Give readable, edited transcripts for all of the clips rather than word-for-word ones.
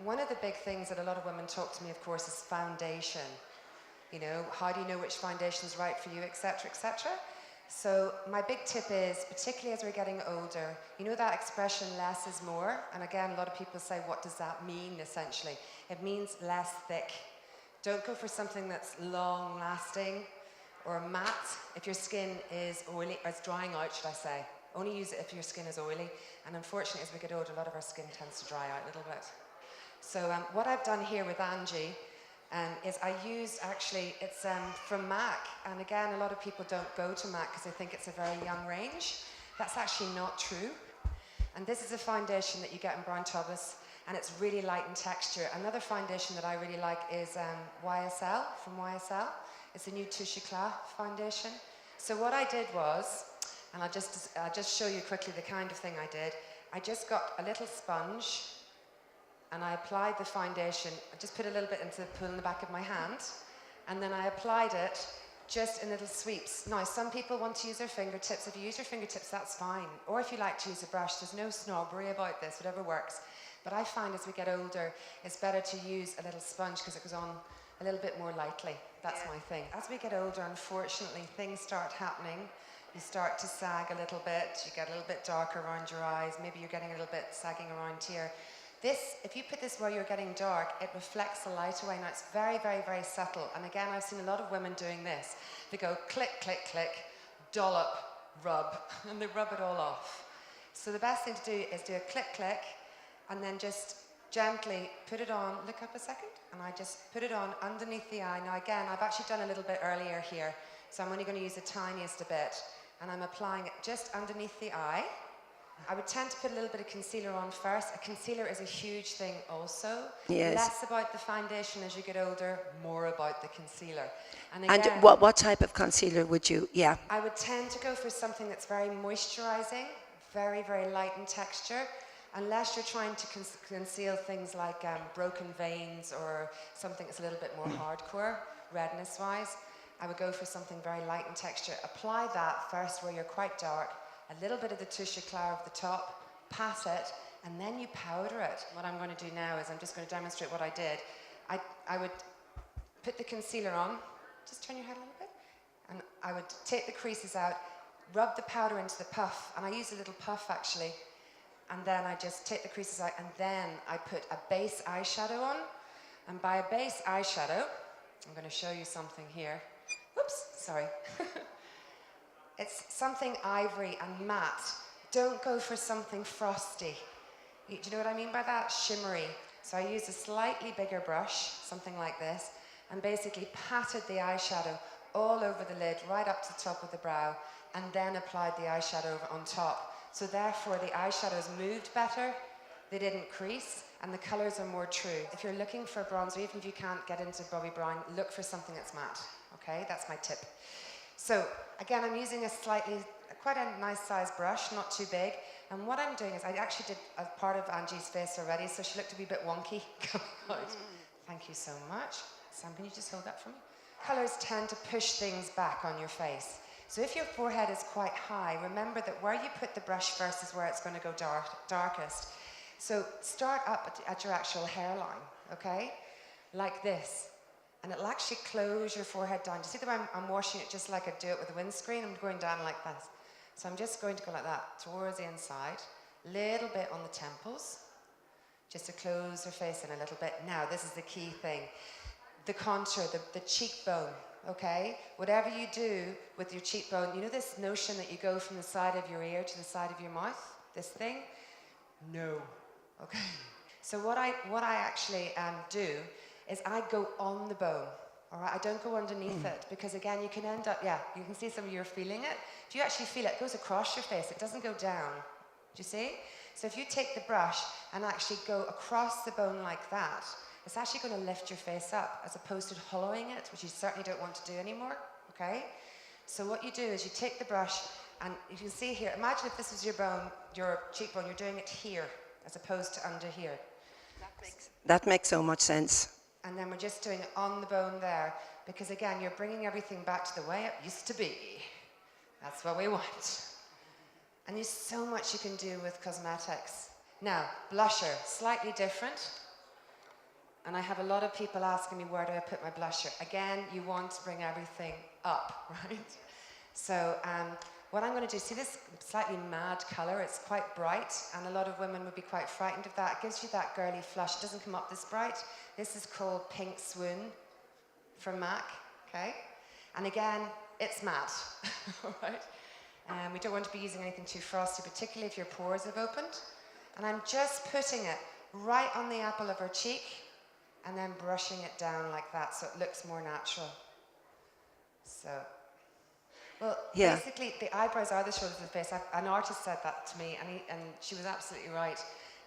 One of the big things that a lot of women talk to me, of course, is foundation. You know, how do you know which foundation is right for you, etc., etc.? So my big tip is, particularly as we're getting older, you know that expression, less is more? And again, a lot of people say, what does that mean, essentially? It means less thick. Don't go for something that's long-lasting or matte if your skin is oily, or it's drying out, should I say. Only use it if your skin is oily. And unfortunately, as we get older, a lot of our skin tends to dry out a little bit. So what I've done here with Angie is I used, actually, it's from MAC, and again, a lot of people don't go to MAC because they think it's a very young range. That's actually not true. And this is a foundation that you get in Brown Thomas, and it's really light in texture. Another foundation that I really like is YSL, from YSL. It's a new Touche Éclat foundation. So what I did was, and I'll just show you quickly the kind of thing I did. I just got a little sponge, and I applied the foundation. I just put a little bit into the pool in the back of my hand, and then I applied it just in little sweeps. Now, some people want to use their fingertips. If you use your fingertips, that's fine. Or if you like to use a brush, there's no snobbery about this, whatever works. But I find as we get older, it's better to use a little sponge because it goes on a little bit more lightly. That's my thing. As we get older, unfortunately, things start happening. You start to sag a little bit. You get a little bit darker around your eyes. Maybe you're getting a little bit sagging around here. This, if you put this where you're getting dark, it reflects the light away. Now, it's very, very, very subtle. And again, I've seen a lot of women doing this. They go click, click, click, dollop, rub, and they rub it all off. So the best thing to do is do a click, click, and then just gently put it on. Look up a second. And I just put it on underneath the eye. Now, again, I've actually done a little bit earlier here, so I'm only going to use the tiniest a bit. And I'm applying it just underneath the eye. I would tend to put a little bit of concealer on first. A concealer is a huge thing also. Yes. Less about the foundation as you get older, more about the concealer. And again, And what type of concealer would you, I would tend to go for something that's very moisturizing, very, very light in texture, unless you're trying to conceal things like broken veins or something that's a little bit more hardcore, redness-wise. I would go for something very light in texture. Apply that first where you're quite dark, a little bit of the Touche Éclat over the top, pat it, and then you powder it. What I'm going to do now is I'm just going to demonstrate what I did. I would put the concealer on, just turn your head a little bit, and I would take the creases out, rub the powder into the puff, and I use a little puff actually, and then I just take the creases out, and then I put a base eyeshadow on, and by a base eyeshadow, I'm going to show you something here. Whoops, sorry. It's something ivory and matte. Don't go for something frosty. Do you know what I mean by that? Shimmery. So I used a slightly bigger brush, something like this, and basically patted the eyeshadow all over the lid, right up to the top of the brow, and then applied the eyeshadow over on top. So therefore the eyeshadows moved better, they didn't crease, and the colours are more true. If you're looking for a bronzer, even if you can't get into Bobbi Brown, look for something that's matte. Okay, that's my tip. So again, I'm using quite a nice size brush, not too big. And what I'm doing is I actually did a part of Angie's face already, so she looked a wee bit wonky coming out. Thank you so much. Sam, can you just hold that for me? Colours tend to push things back on your face. So if your forehead is quite high, remember that where you put the brush first is where it's going to go darkest. So start up at your actual hairline, okay? Like this. And it'll actually close your forehead down. Do you see the way I'm washing it just like I do it with a windscreen? I'm going down like this. So I'm just going to go like that towards the inside, little bit on the temples, just to close your face in a little bit. Now, this is the key thing. The contour, the cheekbone, okay? Whatever you do with your cheekbone, you know this notion that you go from the side of your ear to the side of your mouth? This thing? No, okay? So what I actually do is I go on the bone, all right? I don't go underneath it, because again, you can end up, you can see some of you are feeling it. If you actually feel it, it goes across your face, it doesn't go down. Do you see? So if you take the brush and actually go across the bone like that, it's actually going to lift your face up, as opposed to hollowing it, which you certainly don't want to do anymore, okay? So what you do is you take the brush, and you can see here, imagine if this was your bone, your cheekbone, you're doing it here, as opposed to under here. That makes so much sense. And then we're just doing it on the bone there, because again, you're bringing everything back to the way it used to be. That's what we want. And there's so much you can do with cosmetics. Now, blusher, slightly different. And I have a lot of people asking me, where do I put my blusher? Again, you want to bring everything up, right? So what I'm going to do, see this slightly mad colour? It's quite bright, and a lot of women would be quite frightened of that. It gives you that girly flush. It doesn't come up this bright. This is called Pink Swoon from MAC, okay? And again, it's matte, all right? We don't want to be using anything too frosty, particularly if your pores have opened. And I'm just putting it right on the apple of her cheek, and then brushing it down like that so it looks more natural. So, well, basically, the eyebrows are the shoulders of the face. An artist said that to me, and she was absolutely right.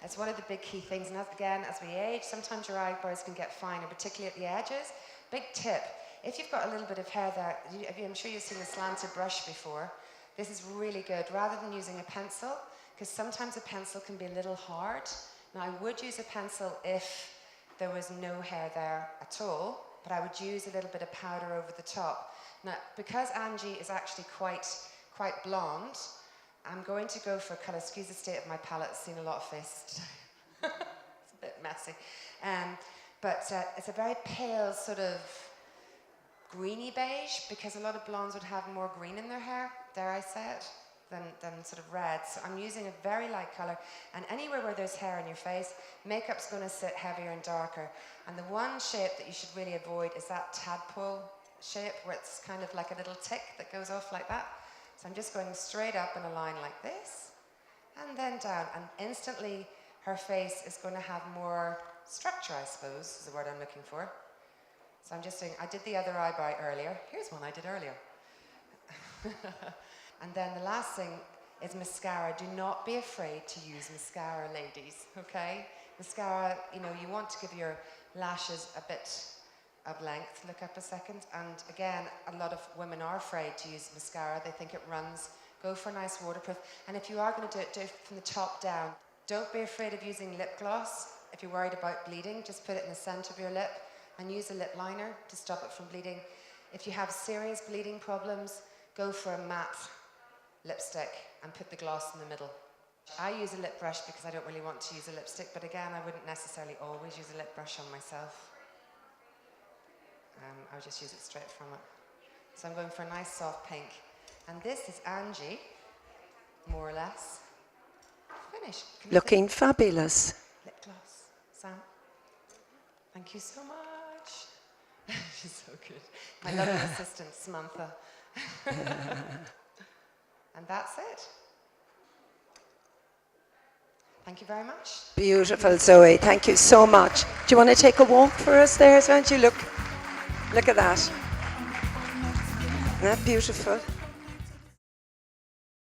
It's one of the big key things. And again, as we age, sometimes your eyebrows can get finer, particularly at the edges. Big tip, if you've got a little bit of hair there, I'm sure you've seen a slanted brush before. This is really good, rather than using a pencil, because sometimes a pencil can be a little hard. Now, I would use a pencil if there was no hair there at all, but I would use a little bit of powder over the top. Now, because Angie is actually quite blonde, I'm going to go for colour. Excuse the state of my palette, it's seen a lot of faces today. It's a bit messy. But it's a very pale sort of greeny beige, because a lot of blondes would have more green in their hair, dare I say it, than sort of red. So I'm using a very light colour, and anywhere where there's hair on your face, makeup's going to sit heavier and darker. And the one shape that you should really avoid is that tadpole shape, where it's kind of like a little tick that goes off like that. So I'm just going straight up in a line like this, and then down, and instantly her face is going to have more structure, I suppose, is the word I'm looking for. So I'm just doing, I did the other eyebrow earlier. Here's one I did earlier. And then the last thing is mascara. Do not be afraid to use mascara, ladies, okay? Mascara, you know, you want to give your lashes a bit of length. Look up a second. And again, a lot of women are afraid to use mascara. They think it runs. Go for a nice waterproof. And if you are going to do it from the top down. Don't be afraid of using lip gloss. If you're worried about bleeding, just put it in the center of your lip and use a lip liner to stop it from bleeding. If you have serious bleeding problems, go for a matte lipstick and put the gloss in the middle. I use a lip brush because I don't really want to use a lipstick, but again, I wouldn't necessarily always use a lip brush on myself. I would just use it straight from it. So I'm going for a nice soft pink. And this is Angie, more or less. Finished. Looking fabulous. Lip gloss. Sam, thank you so much. She's so good. My lovely assistant, Samantha. And that's it. Thank you very much. Beautiful, Zoe. Thank you so much. Do you want to take a walk for us there, don't you? Look at that. Isn't that beautiful?